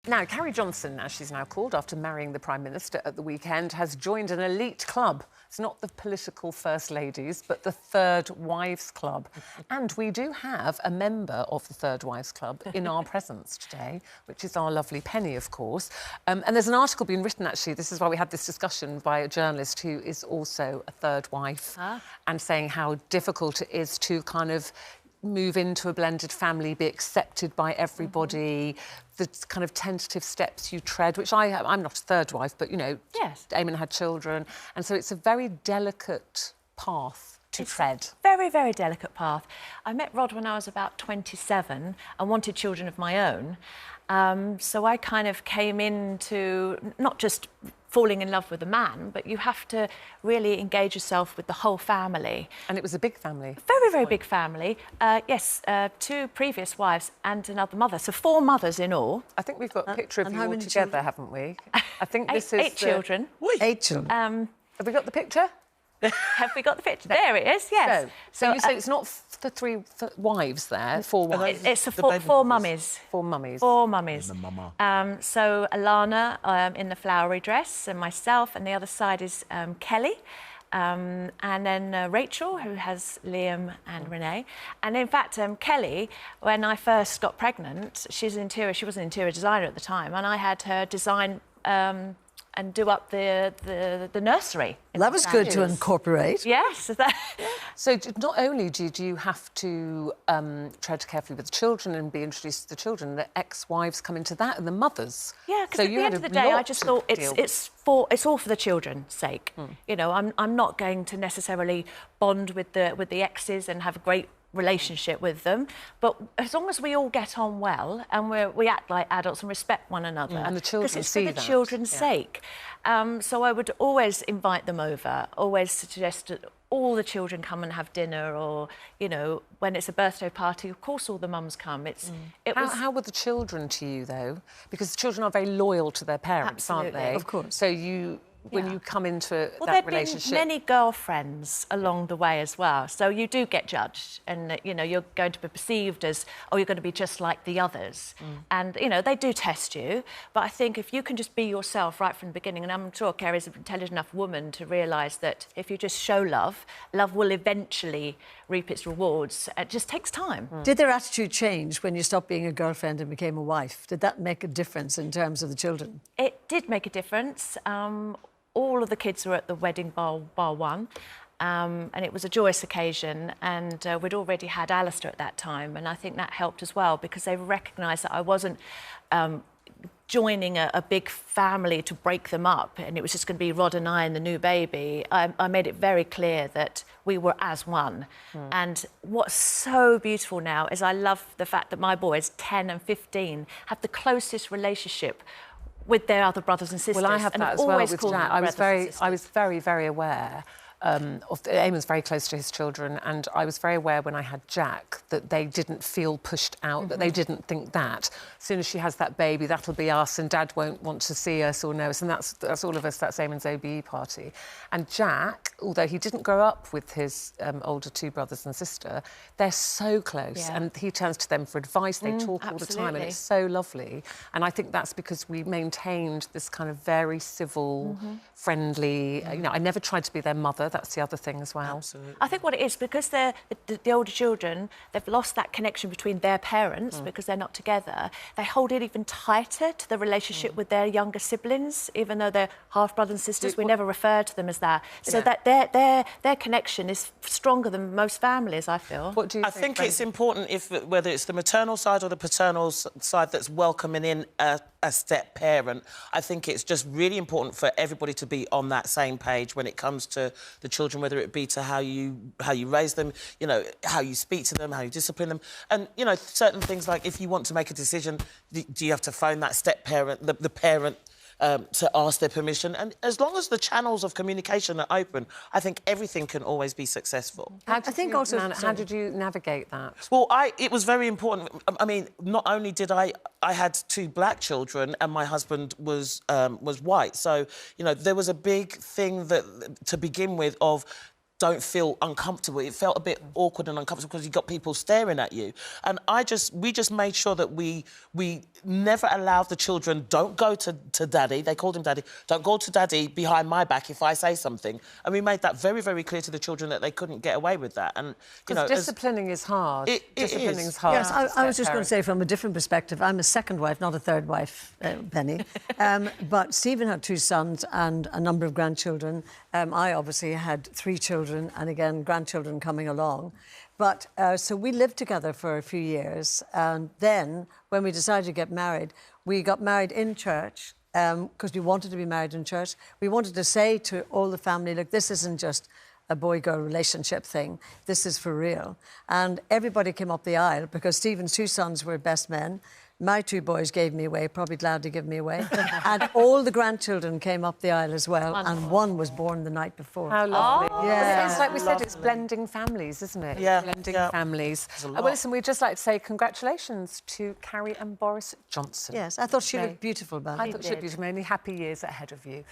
Now, Carrie Johnson, as she's now called, after marrying the Prime Minister at the weekend, has joined an elite club. It's not the political First Ladies, but the Third Wives Club. And we do have a member of the Third Wives Club in our presence today, which is our lovely Penny, of course. And there's an article being written, actually, this is why we had this discussion, by a journalist who is also a third wife, and saying how difficult it is to kind of move into a blended family, be accepted by everybody, the kind of tentative steps you tread, which I'm not a third wife, but, you know, yes, Eamon had children. And so it's a very delicate path to tread. Very, very delicate path. I met Rod when I was about 27 and wanted children of my own. So I kind of came into not just falling in love with a man, but you have to really engage yourself with the whole family. And it was a big family. Very, very big family. Yes, 2 previous wives and another mother. So 4 mothers in all. I think we've got a picture of you all together, haven't we? I think this is 8 children. 8 children. Have we got the picture? Have we got the picture? There it is, yes. So you say it's not the 3 wives there, 4 wives? It's the 4 mummies. 4 mummies. 4 mummies. The mama. So Alana in the flowery dress, and myself, and the other side is Kelly. And then Rachel, who has Liam and Renee. And in fact, Kelly, when I first got pregnant, she was an interior designer at the time, and I had her design and do up the nursery. That was good to incorporate. Yes. So not only did you have to tread carefully with the children and be introduced to the children, the ex-wives come into that and the mothers. Yeah, because at the end of the day, I just thought it's all for the children's sake. You know, I'm not going to necessarily bond with the exes and have a great relationship with them, but as long as we all get on well and we act like adults and respect one another, and the children because it's see for the that. children's sake. So I would always invite them over, always suggest that all the children come and have dinner, or, you know, when it's a birthday party, of course all the mums come. How were the children to you, though? Because the children are very loyal to their parents, aren't they? Of course. So when you come into that relationship... Well, there'd been many girlfriends along the way as well, so you do get judged, and, you know, you're going to be perceived as, oh, you're going to be just like the others. And, you know, they do test you, but I think if you can just be yourself right from the beginning, and I'm sure Carrie's an intelligent enough woman to realise that if you just show love, love will eventually reap its rewards. It just takes time. Did their attitude change when you stopped being a girlfriend and became a wife? Did that make a difference in terms of the children? It did make a difference. All of the kids were at the wedding bar one, and it was a joyous occasion, and we'd already had Alistair at that time, and I think that helped as well, because they recognised that I wasn't joining a big family to break them up, and it was just going to be Rod and I and the new baby. I made it very clear that we were as one. And what's so beautiful now is I love the fact that my boys, 10 and 15, have the closest relationship with their other brothers and sisters. Well, I have that as well with Jack. I was very, very aware Eamon's very close to his children, and I was very aware when I had Jack that they didn't feel pushed out, that they didn't think that as soon as she has that baby, that'll be us, and Dad won't want to see us or know us, and that's all of us. That's Eamon's OBE party. And Jack, although he didn't grow up with his older 2 brothers and sister, they're so close, and he turns to them for advice. They talk all the time, and it's so lovely. And I think that's because we maintained this kind of very civil, friendly. You know, I never tried to be their mother. That's the other thing as well. Absolutely. I think what it is, because they're the older children, they've lost that connection between their parents because they're not together. They hold it even tighter to the relationship with their younger siblings, even though they're half brothers and sisters. We never refer to them as that. So that their connection is stronger than most families, I feel. What do you think? I think it's important, whether it's the maternal side or the paternal side that's welcoming in a step parent. I think it's just really important for everybody to be on that same page when it comes to the children, whether it be to how you raise them, you know, how you speak to them, how you discipline them, and, you know, certain things like if you want to make a decision, do you have to phone that step parent, the parent, to ask their permission? And as long as the channels of communication are open, I think everything can always be successful. How did you navigate that? Well, it was very important. I mean, not only did I had 2 black children and my husband was white, so, you know, there was a big thing that to begin with of don't feel uncomfortable. It felt a bit awkward and uncomfortable because you got people staring at you. And we just made sure that we never allowed the children, don't go to Daddy, they called him Daddy, don't go to Daddy behind my back if I say something. And we made that very, very clear to the children that they couldn't get away with that. And, you know... disciplining is hard. Disciplining is hard. Yes, I was just going to say, from a different perspective, I'm a second wife, not a third wife, Penny. But Stephen had 2 sons and a number of grandchildren. I obviously had 3 children and, again, grandchildren coming along. But so we lived together for a few years. And then, when we decided to get married, we got married in church because we wanted to be married in church. We wanted to say to all the family, look, this isn't just a boy-girl relationship thing. This is for real. And everybody came up the aisle because Stephen's 2 sons were best men. My 2 boys gave me away, probably glad to give me away. And all the grandchildren came up the aisle as well, and one was born the night before. How lovely. Oh, yeah. It's like we said, it's blending families, isn't it? Yeah. Blending families. Well, listen, we'd just like to say congratulations to Carrie and Boris Johnson. Yes, I thought she looked beautiful, Belle. I thought she looked beautiful. Many happy years ahead of you.